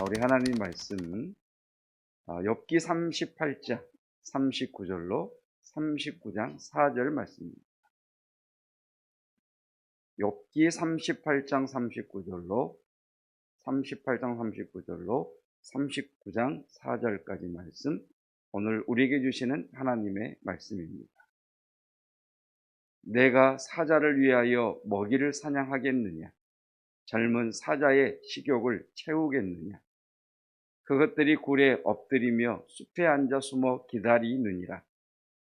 우리 하나님 말씀 욥기 38장 39절로 39장 4절 말씀입니다. 욥기 38장 39절로 39장 4절까지 말씀, 오늘 우리에게 주시는 하나님의 말씀입니다. 내가 사자를 위하여 먹이를 사냥하겠느냐? 젊은 사자의 식욕을 채우겠느냐? 그것들이 굴에 엎드리며 숲에 앉아 숨어 기다리느니라.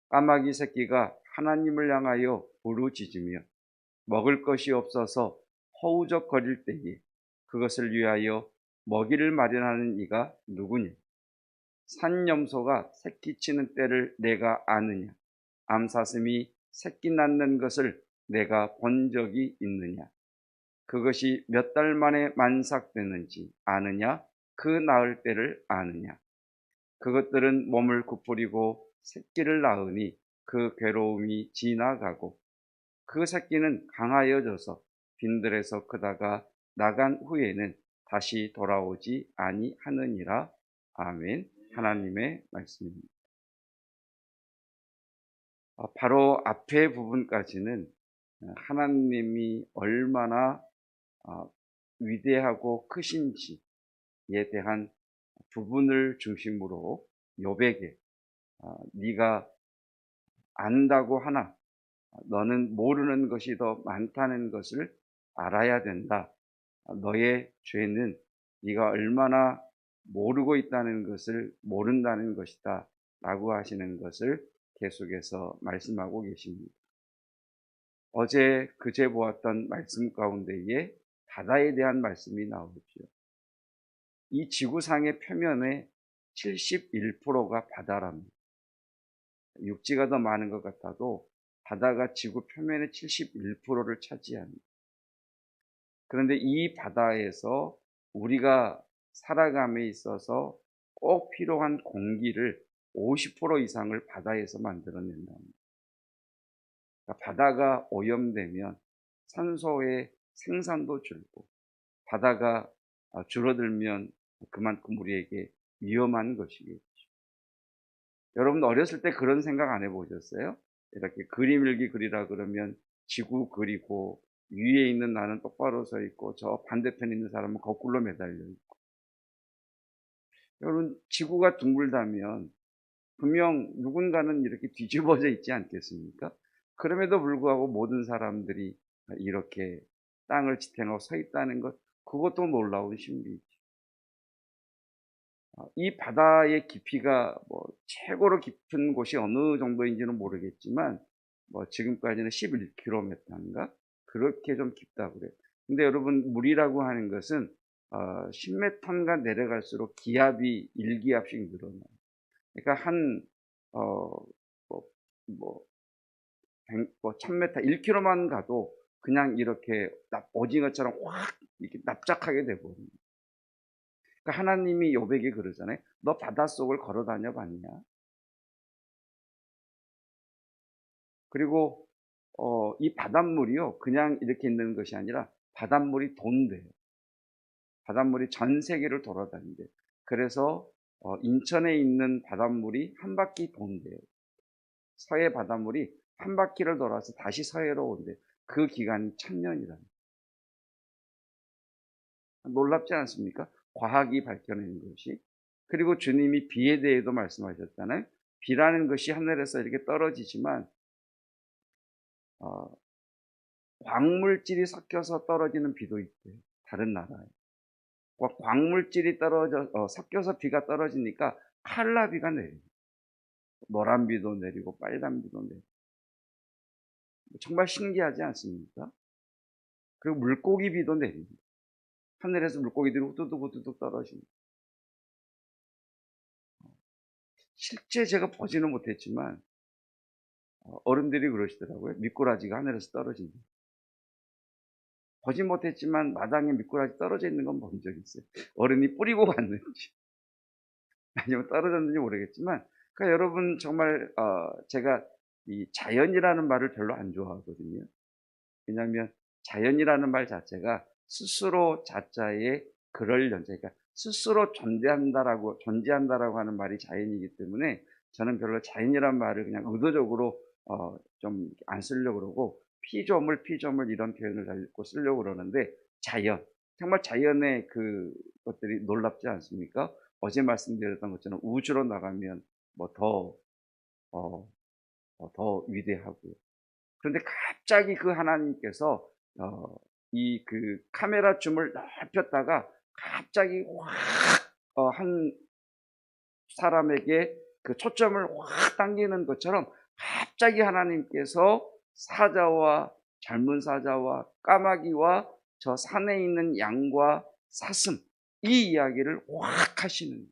까마귀 새끼가 하나님을 향하여 부르짖으며 먹을 것이 없어서 허우적거릴 때에 그것을 위하여 먹이를 마련하는 이가 누구냐? 산염소가 새끼치는 때를 내가 아느냐? 암사슴이 새끼 낳는 것을 내가 본 적이 있느냐? 그것이 몇 달 만에 만삭되는지 아느냐? 그 낳을 때를 아느냐? 그것들은 몸을 구부리고 새끼를 낳으니 그 괴로움이 지나가고 그 새끼는 강하여져서 빈들에서 크다가 나간 후에는 다시 돌아오지 아니하느니라. 아멘. 하나님의 말씀입니다. 바로 앞에 부분까지는 하나님이 얼마나 위대하고 크신지에 대한 부분을 중심으로 욥에게 네가 안다고 하나 너는 모르는 것이 더 많다는 것을 알아야 된다. 너의 죄는 네가 얼마나 모르고 있다는 것을 모른다는 것이다 라고 하시는 것을 계속해서 말씀하고 계십니다. 어제 그제 보았던 말씀 가운데에 바다에 대한 말씀이 나오죠. 이 지구상의 표면의 71%가 바다랍니다. 육지가 더 많은 것 같아도 바다가 지구 표면의 71%를 차지합니다. 그런데 이 바다에서 우리가 살아감에 있어서 꼭 필요한 공기를 50% 이상을 바다에서 만들어낸다. 그러니까 바다가 오염되면 산소의 생산도 줄고 바다가 줄어들면 그만큼 우리에게 위험한 것이겠죠. 여러분 어렸을 때 그런 생각 안 해보셨어요? 이렇게 그림 일기 그리라 그러면 지구 그리고 위에 있는 나는 똑바로 서 있고 저 반대편에 있는 사람은 거꾸로 매달려 있고. 여러분 지구가 둥글다면 분명 누군가는 이렇게 뒤집어져 있지 않겠습니까? 그럼에도 불구하고 모든 사람들이 이렇게 땅을 지탱하고 서 있다는 것, 그것도 놀라운 신비이죠. 이 바다의 깊이가 최고로 깊은 곳이 어느 정도인지는 모르겠지만 지금까지는 11km인가 그렇게 좀 깊다고 그래요. 근데 여러분 물이라고 하는 것은 10m가 내려갈수록 기압이 1기압씩 늘어나요. 그러니까 한 1000m, 1km만 가도 그냥 이렇게 오징어처럼 확 이렇게 납작하게 돼버립니다. 그러니까 하나님이 욥에게 그러잖아요. 너 바닷속을 걸어 다녀 봤냐? 그리고 이 바닷물이요 그냥 이렇게 있는 것이 아니라 바닷물이 돈대요. 바닷물이 전 세계를 돌아다닌대요. 그래서 인천에 있는 바닷물이 한 바퀴 돈대요. 서해 바닷물이 한 바퀴를 돌아서 다시 서해로 온대요. 그 기간이 1000년이랍니다. 놀랍지 않습니까? 과학이 밝혀낸 것이. 그리고 주님이 비에 대해도 말씀하셨잖아요. 비라는 것이 하늘에서 이렇게 떨어지지만 광물질이 섞여서 떨어지는 비도 있대요. 다른 나라에. 광물질이 섞여서 비가 떨어지니까 칼라비가 내려요. 노란 비도 내리고 빨간 비도 내리고. 정말 신기하지 않습니까? 그리고 물고기 비도 내립니다. 하늘에서 물고기들이 후두둑 떨어집니다. 실제 제가 보지는 못했지만 어른들이 그러시더라고요. 미꾸라지가 하늘에서 떨어진다. 보지 못했지만 마당에 미꾸라지 떨어져 있는 건 본 적이 있어요. 어른이 뿌리고 갔는지 아니면 떨어졌는지 모르겠지만, 그러니까 여러분 정말 제가 이 자연이라는 말을 별로 안 좋아하거든요. 왜냐하면 자연이라는 말 자체가 스스로 자자에 그럴 연자, 그러니까 스스로 존재한다라고 하는 말이 자연이기 때문에 저는 별로 자연이란 말을 그냥 의도적으로 좀 안 쓰려고 그러고 피조물 이런 표현을 자꾸 쓰려고 그러는데 자연, 정말 자연의 것들이 놀랍지 않습니까? 어제 말씀드렸던 것처럼 우주로 나가면 뭐 어, 더 위대하고요. 그런데 갑자기 그 하나님께서 카메라 줌을 넓혔다가 갑자기 한 사람에게 그 초점을 확 당기는 것처럼 갑자기 하나님께서 젊은 사자와 까마귀와 저 산에 있는 양과 사슴, 이 이야기를 확 하시는 거예요.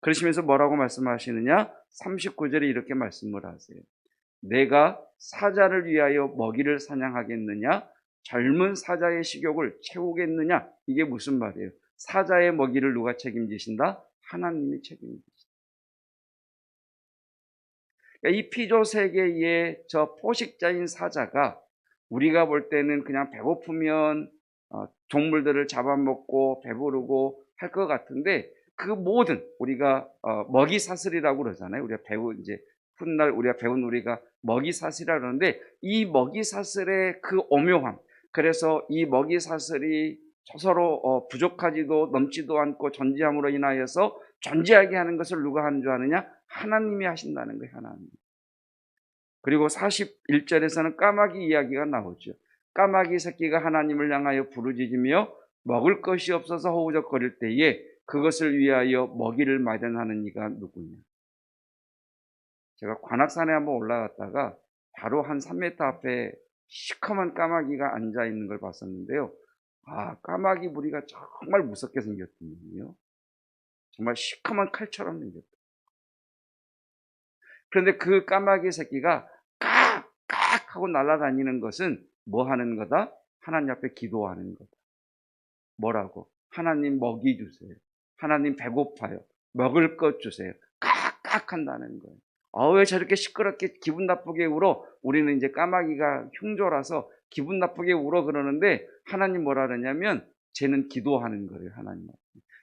그러시면서 뭐라고 말씀하시느냐? 39절에 이렇게 말씀을 하세요. 내가 사자를 위하여 먹이를 사냥하겠느냐? 젊은 사자의 식욕을 채우겠느냐? 이게 무슨 말이에요? 사자의 먹이를 누가 책임지신다? 하나님이 책임지신다. 그러니까 이 피조 세계의 저 포식자인 사자가 우리가 볼 때는 그냥 배고프면 동물들을 잡아먹고 배부르고 할 것 같은데, 그 모든 우리가 먹이 사슬이라고 그러잖아요. 우리가 훗날 우리가 배운 우리가 먹이 사슬이라고 그러는데, 이 먹이 사슬의 그 오묘함, 그래서 이 먹이 사슬이 서로 부족하지도 넘지도 않고 존재함으로 인하여서 존재하게 하는 것을 누가 하는 줄 아느냐? 하나님이 하신다는 거예요. 하나님. 그리고 41절에서는 까마귀 이야기가 나오죠. 까마귀 새끼가 하나님을 향하여 부르짖으며 먹을 것이 없어서 허우적거릴 때에 그것을 위하여 먹이를 마련하는 이가 누구냐. 제가 관악산에 한번 올라갔다가 바로 한 3m 앞에 시커먼 까마귀가 앉아 있는 걸 봤었는데요. 까마귀 무리가 정말 무섭게 생겼거든요. 정말 시커먼 칼처럼 생겼다. 그런데 그 까마귀 새끼가 깍깍 하고 날아다니는 것은 뭐 하는 거다? 하나님 앞에 기도하는 거다. 뭐라고? 하나님 먹이 주세요. 하나님 배고파요. 먹을 것 주세요. 깍깍 한다는 거예요. 왜 저렇게 시끄럽게 기분 나쁘게 울어? 우리는 이제 까마귀가 흉조라서 기분 나쁘게 울어 그러는데, 하나님 뭐라 그러냐면 쟤는 기도하는 거예요. 하나님.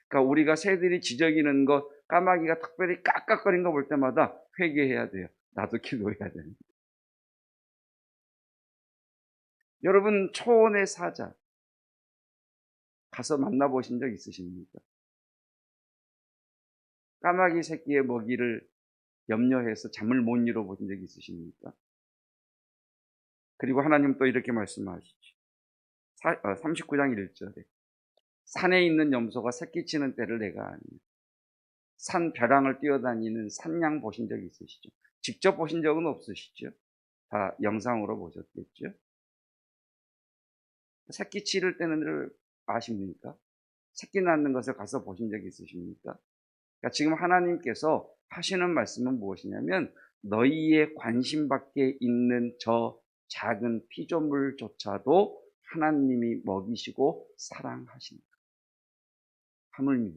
그러니까 우리가 새들이 지저귀는 것, 까마귀가 특별히 깍깍거리는 거 볼 때마다 회개해야 돼요. 나도 기도해야 됩니다. 여러분, 초원의 사자 가서 만나보신 적 있으십니까? 까마귀 새끼의 먹이를 염려해서 잠을 못 이뤄 보신 적 있으십니까? 그리고 하나님 또 이렇게 말씀하시죠. 39장 1절에 산에 있는 염소가 새끼치는 때를 내가 아니. 산 벼랑을 뛰어다니는 산양 보신 적 있으시죠? 직접 보신 적은 없으시죠? 다 영상으로 보셨겠죠? 새끼 치를 때는 아십니까? 새끼 낳는 것을 가서 보신 적 있으십니까? 그러니까 지금 하나님께서 하시는 말씀은 무엇이냐면, 너희의 관심 밖에 있는 저 작은 피조물조차도 하나님이 먹이시고 사랑하신다. 하물며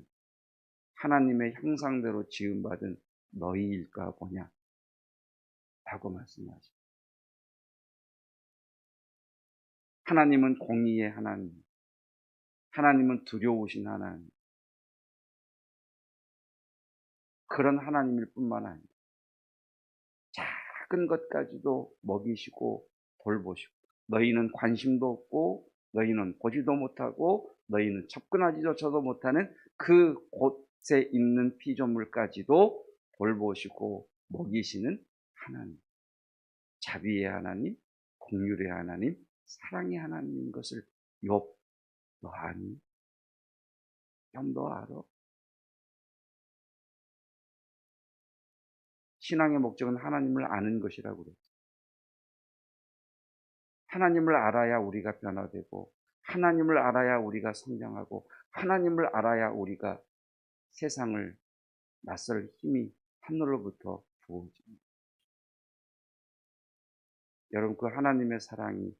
하나님의 형상대로 지음받은 너희일까 보냐 라고 말씀하십니다. 하나님은 공의의 하나님, 하나님은 두려우신 하나님, 그런 하나님일 뿐만 아니라 작은 것까지도 먹이시고 돌보시고, 너희는 관심도 없고 너희는 보지도 못하고 너희는 접근하지조차도 못하는 그 곳에 있는 피조물까지도 돌보시고 먹이시는 하나님, 자비의 하나님, 긍휼의 하나님, 사랑의 하나님인 것을 욥, 너 아니? 욥, 너 알아? 신앙의 목적은 하나님을 아는 것이라고 그랬죠. 하나님을 알아야 우리가 변화되고, 하나님을 알아야 우리가 성장하고, 하나님을 알아야 우리가 세상을 낯설 힘이 하늘로부터 부어집니다. 여러분, 그 하나님의 사랑이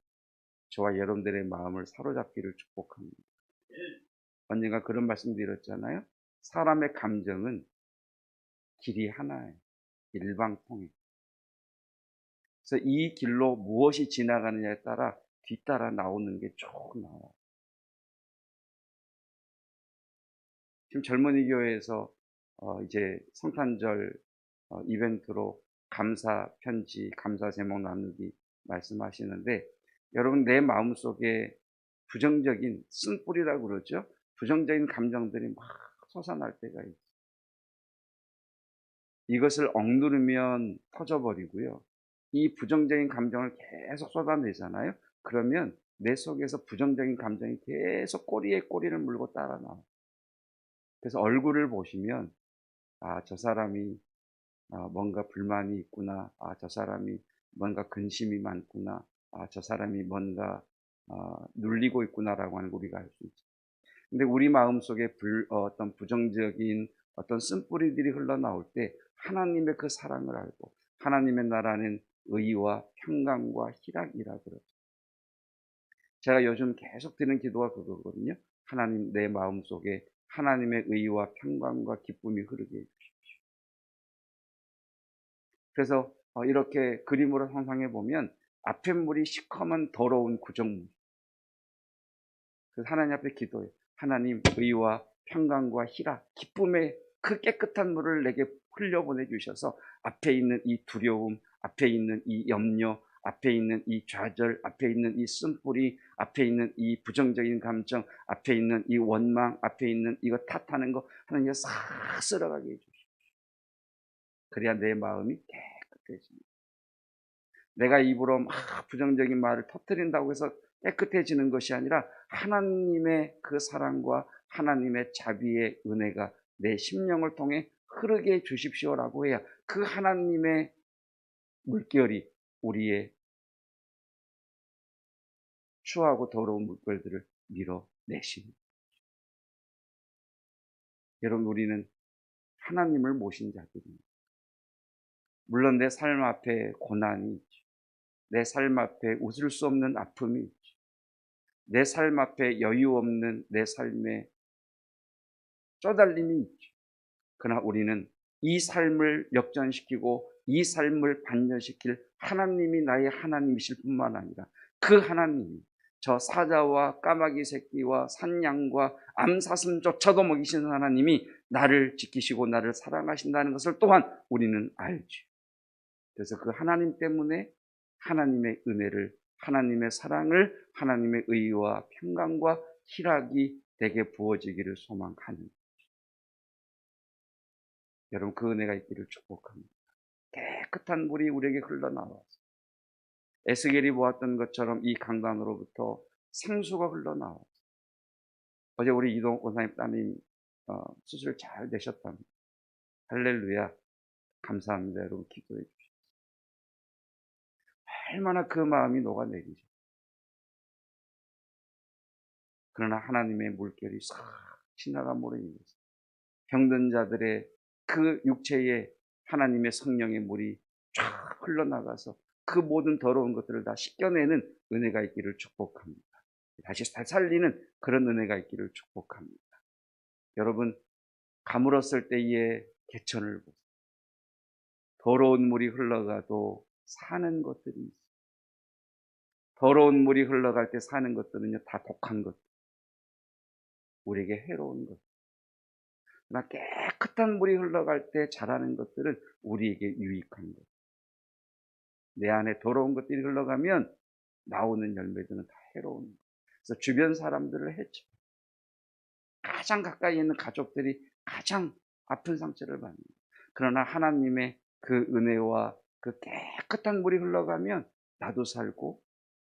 저와 여러분들의 마음을 사로잡기를 축복합니다. 언젠가 그런 말씀 드렸잖아요. 사람의 감정은 길이 하나예요. 일방통행. 그래서 이 길로 무엇이 지나가느냐에 따라 뒤따라 나오는 게 쭉 나와요. 지금 젊은이 교회에서 이제 성탄절 이벤트로 감사 편지, 감사 제목 나누기 말씀하시는데, 여러분 내 마음속에 부정적인 쓴뿌리라고 그러죠. 부정적인 감정들이 막 솟아날 때가 있어요. 이것을 억누르면 터져버리고요. 이 부정적인 감정을 계속 쏟아내잖아요. 그러면 내 속에서 부정적인 감정이 계속 꼬리에 꼬리를 물고 따라 나와요. 그래서 얼굴을 보시면 저 사람이 뭔가 불만이 있구나. 저 사람이 뭔가 근심이 많구나. 저 사람이 뭔가 눌리고 있구나라고 하는 걸 우리가 알 수 있죠. 근데 우리 마음속에 어떤 부정적인 어떤 쓴뿌리들이 흘러나올 때 하나님의 그 사랑을 알고, 하나님의 나라는 의와 평강과 희락이라 그러죠. 제가 요즘 계속 드는 기도가 그거거든요. 하나님, 내 마음속에 하나님의 의와 평강과 기쁨이 흐르게 해주십시오. 그래서 이렇게 그림으로 상상해 보면 앞에 물이 시커먼 더러운 구정물. 그래서 하나님 앞에 기도해. 하나님, 의와 평강과 희락, 기쁨의 그 깨끗한 물을 내게 흘려보내 주셔서 앞에 있는 이 두려움, 앞에 있는 이 염려, 앞에 있는 이 좌절, 앞에 있는 이 쓴뿌리, 앞에 있는 이 부정적인 감정, 앞에 있는 이 원망, 앞에 있는 이거 탓하는 거 하나님이 싹 쓸어가게 해주십시오. 그래야 내 마음이 깨끗해집니다. 내가 입으로 막 부정적인 말을 터뜨린다고 해서 깨끗해지는 것이 아니라 하나님의 그 사랑과 하나님의 자비의 은혜가 내 심령을 통해 흐르게 해 주십시오라고 해야 그 하나님의 물결이 우리의 추하고 더러운 물결들을 밀어내십니다. 여러분, 우리는 하나님을 모신 자들입니다. 물론 내 삶 앞에 고난이 있죠. 내 삶 앞에 웃을 수 없는 아픔이 있죠. 내 삶 앞에 여유 없는 내 삶에 쪼달림이 있죠. 그러나 우리는 이 삶을 역전시키고 이 삶을 반전시킬 하나님이 나의 하나님이실 뿐만 아니라 그 하나님이 저 사자와 까마귀 새끼와 산양과 암사슴조차도 먹이시는 하나님이 나를 지키시고 나를 사랑하신다는 것을 또한 우리는 알죠. 그래서 그 하나님 때문에 하나님의 은혜를, 하나님의 사랑을, 하나님의 의와 평강과 희락이 내게 부어지기를 소망하는, 여러분 그 은혜가 있기를 축복합니다. 깨끗한 물이 우리에게 흘러나와서 에스겔이 보았던 것처럼 이 강단으로부터 생수가 흘러나와서, 어제 우리 이동 원사님 따님 수술 잘 되셨답니다. 할렐루야, 감사합니다. 여러분 기도해 주십시오. 얼마나 그 마음이 녹아내리죠. 그러나 하나님의 물결이 싹 지나감으로 인해서 병든 자들의 그 육체에 하나님의 성령의 물이 쫙 흘러나가서 그 모든 더러운 것들을 다 씻겨내는 은혜가 있기를 축복합니다. 다시 살리는 그런 은혜가 있기를 축복합니다. 여러분, 가물었을 때의 개천을 보세요. 더러운 물이 흘러가도 사는 것들이 있어요. 더러운 물이 흘러갈 때 사는 것들은요, 다 독한 것, 우리에게 해로운 것. 그러나 깨끗한 물이 흘러갈 때 자라는 것들은 우리에게 유익한 것. 내 안에 더러운 것들이 흘러가면 나오는 열매들은 다 해로운 것. 그래서 주변 사람들을 해쳐. 가장 가까이 있는 가족들이 가장 아픈 상처를 받는 거예요. 그러나 하나님의 그 은혜와 그 깨끗한 물이 흘러가면 나도 살고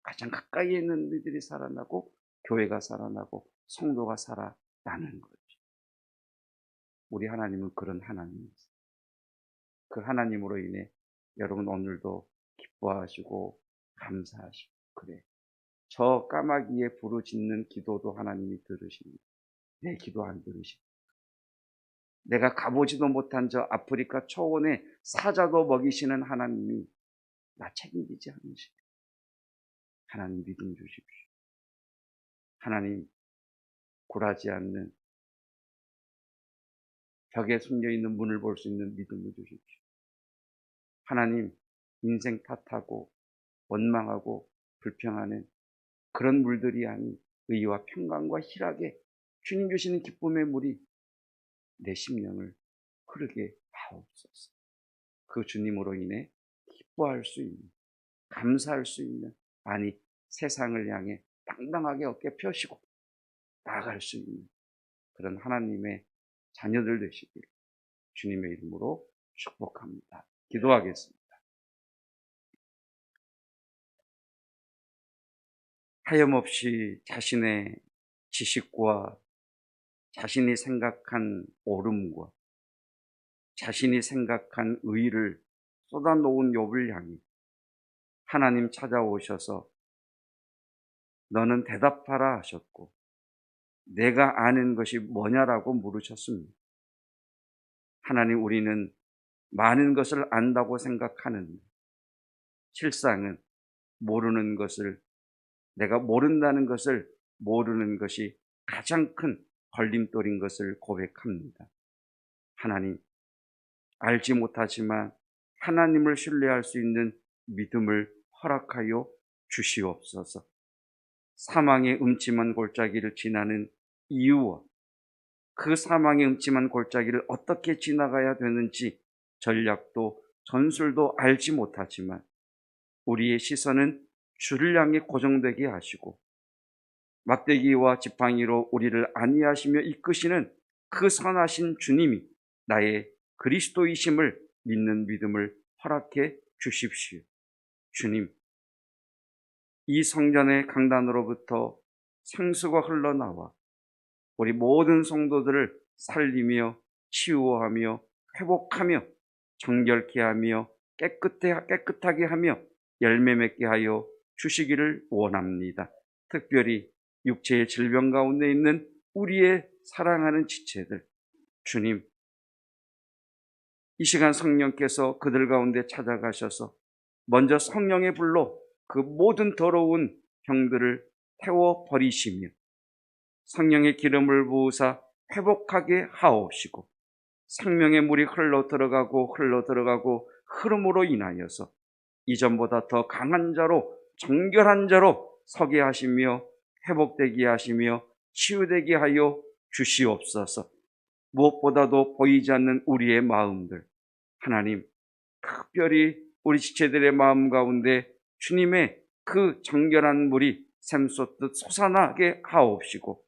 가장 가까이 있는 이들이 살아나고 교회가 살아나고 성도가 살아나는 거죠. 우리 하나님은 그런 하나님이세요. 그 하나님으로 인해 여러분 오늘도 기뻐하시고 감사하시고 그래. 저 까마귀에 부르짖는 기도도 하나님이 들으십니다. 내 기도 안 들으십니다. 내가 가보지도 못한 저 아프리카 초원의 사자도 먹이시는 하나님이 나 책임지지 않으십니다. 하나님 믿음 주십시오. 하나님 굴하지 않는 벽에 숨겨있는 문을 볼 수 있는 믿음을 주십시오. 하나님 인생 탓하고 원망하고 불평하는 그런 물들이 아닌 의와 평강과 희락에 주님 주시는 기쁨의 물이 내 심령을 흐르게 하옵소서. 그 주님으로 인해 기뻐할 수 있는, 감사할 수 있는, 아니 세상을 향해 당당하게 어깨 펴시고 나아갈 수 있는 그런 하나님의 자녀들 되시길 주님의 이름으로 축복합니다. 기도하겠습니다. 하염없이 자신의 지식과 자신이 생각한 옳음과 자신이 생각한 의를 쏟아놓은 욥을 향해 하나님 찾아오셔서 너는 대답하라 하셨고 내가 아는 것이 뭐냐라고 물으셨습니다. 하나님, 우리는 많은 것을 안다고 생각하는데 실상은 모르는 것을, 내가 모른다는 것을 모르는 것이 가장 큰 걸림돌인 것을 고백합니다. 하나님, 알지 못하지만 하나님을 신뢰할 수 있는 믿음을 허락하여 주시옵소서. 사망의 음침한 골짜기를 지나는 이유와 그 사망의 음침한 골짜기를 어떻게 지나가야 되는지 전략도 전술도 알지 못하지만 우리의 시선은 주를 향해 고정되게 하시고 막대기와 지팡이로 우리를 안위하시며 이끄시는 그 선하신 주님이 나의 그리스도이심을 믿는 믿음을 허락해 주십시오. 주님, 이 성전의 강단으로부터 생수가 흘러나와 우리 모든 성도들을 살리며 치유하며 회복하며 정결케 하며 깨끗하게 하며 열매 맺게 하여 주시기를 원합니다. 특별히 육체의 질병 가운데 있는 우리의 사랑하는 지체들, 주님, 이 시간 성령께서 그들 가운데 찾아가셔서 먼저 성령의 불로 그 모든 더러운 병들을 태워버리시며 성령의 기름을 부으사 회복하게 하옵시고 생명의 물이 흘러 들어가고 흐름으로 인하여서 이전보다 더 강한 자로, 정결한 자로 서게 하시며 회복되게 하시며 치유되게 하여 주시옵소서. 무엇보다도 보이지 않는 우리의 마음들, 하나님, 특별히 우리 지체들의 마음 가운데 주님의 그 정결한 물이 샘솟듯 솟아나게 하옵시고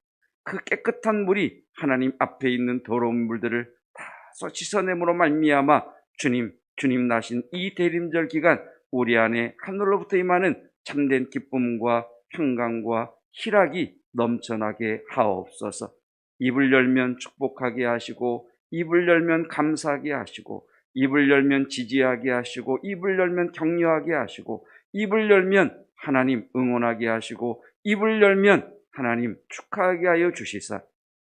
그 깨끗한 물이 하나님 앞에 있는 더러운 물들을 다 씻어냄으로 말미암아 주님 나신 이 대림절 기간 우리 안에 하늘로부터 임하는 참된 기쁨과 평강과 희락이 넘쳐나게 하옵소서. 입을 열면 축복하게 하시고 입을 열면 감사하게 하시고 입을 열면 지지하게 하시고 입을 열면 격려하게 하시고 입을 열면 하나님 응원하게 하시고 입을 열면 하나님 축하하게 하여 주시사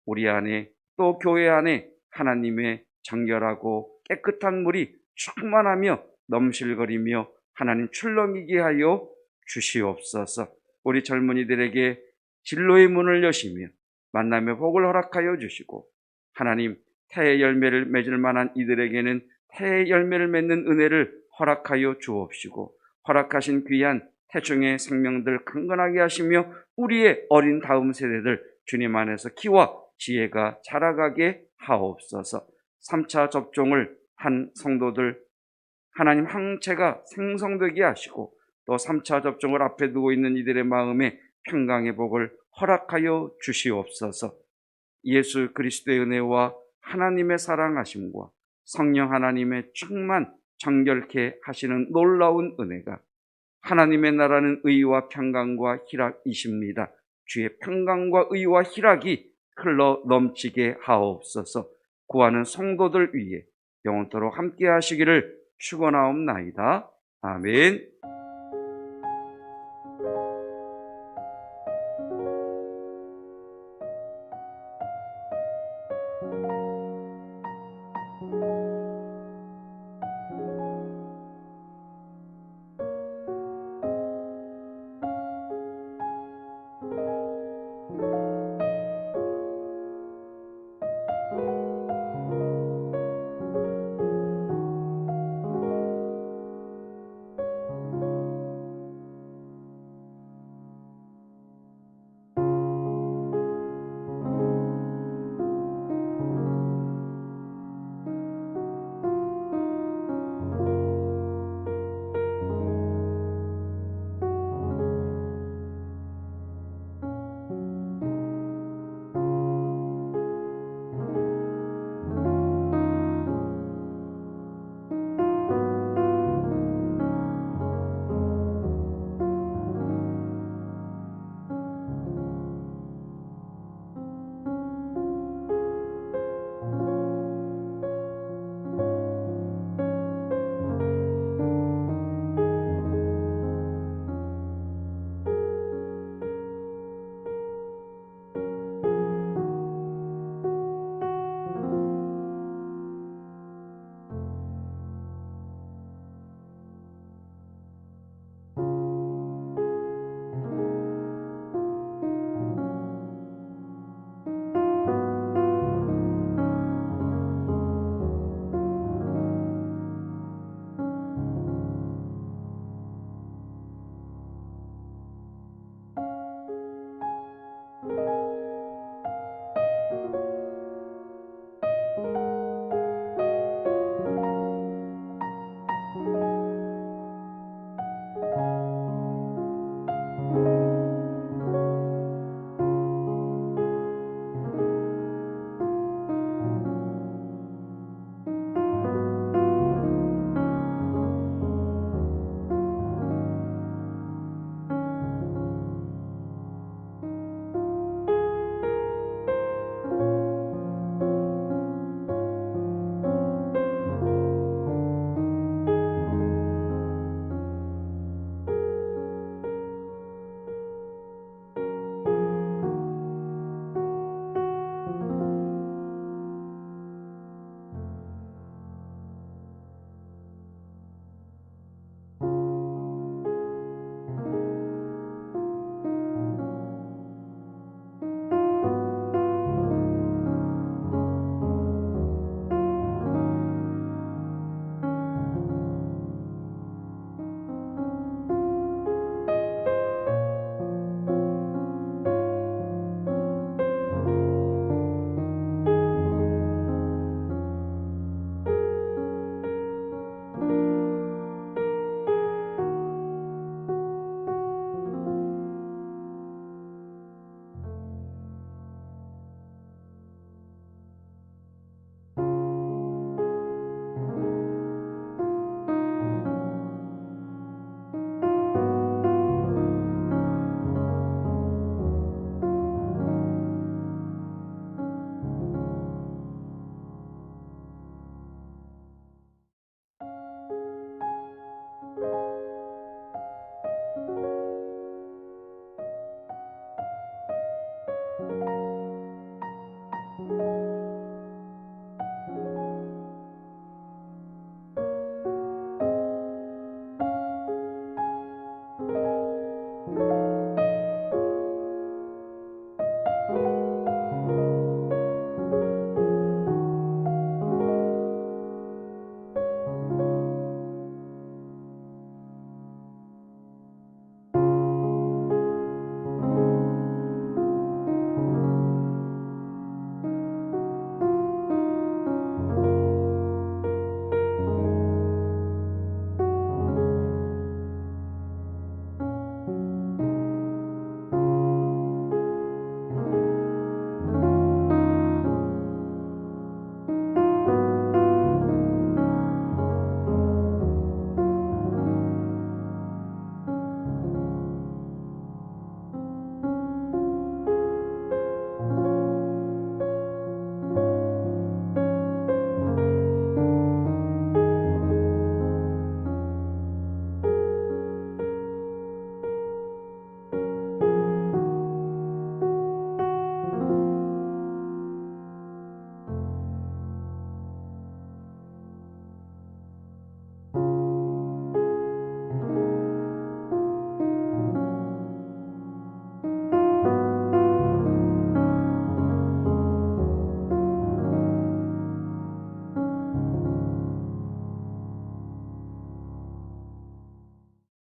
우리 안에 또 교회 안에 하나님의 정결하고 깨끗한 물이 충만하며 넘실거리며 하나님 출렁이게 하여 주시옵소서. 우리 젊은이들에게 진로의 문을 여시며 만남의 복을 허락하여 주시고 하나님 태의 열매를 맺을 만한 이들에게는 태의 열매를 맺는 은혜를 허락하여 주옵시고 허락하신 귀한 태중의 생명들 강건하게 하시며 우리의 어린 다음 세대들 주님 안에서 키와 지혜가 자라가게 하옵소서. 3차 접종을 한 성도들 하나님 항체가 생성되게 하시고 또 3차 접종을 앞에 두고 있는 이들의 마음에 평강의 복을 허락하여 주시옵소서. 예수 그리스도의 은혜와 하나님의 사랑하심과 성령 하나님의 충만 정결케 하시는 놀라운 은혜가 하나님의 나라는 의와 평강과 희락이십니다. 주의 평강과 의와 희락이 흘러 넘치게 하옵소서. 구하는 성도들 위해 영원토록 함께 하시기를 축원하옵나이다. 아멘.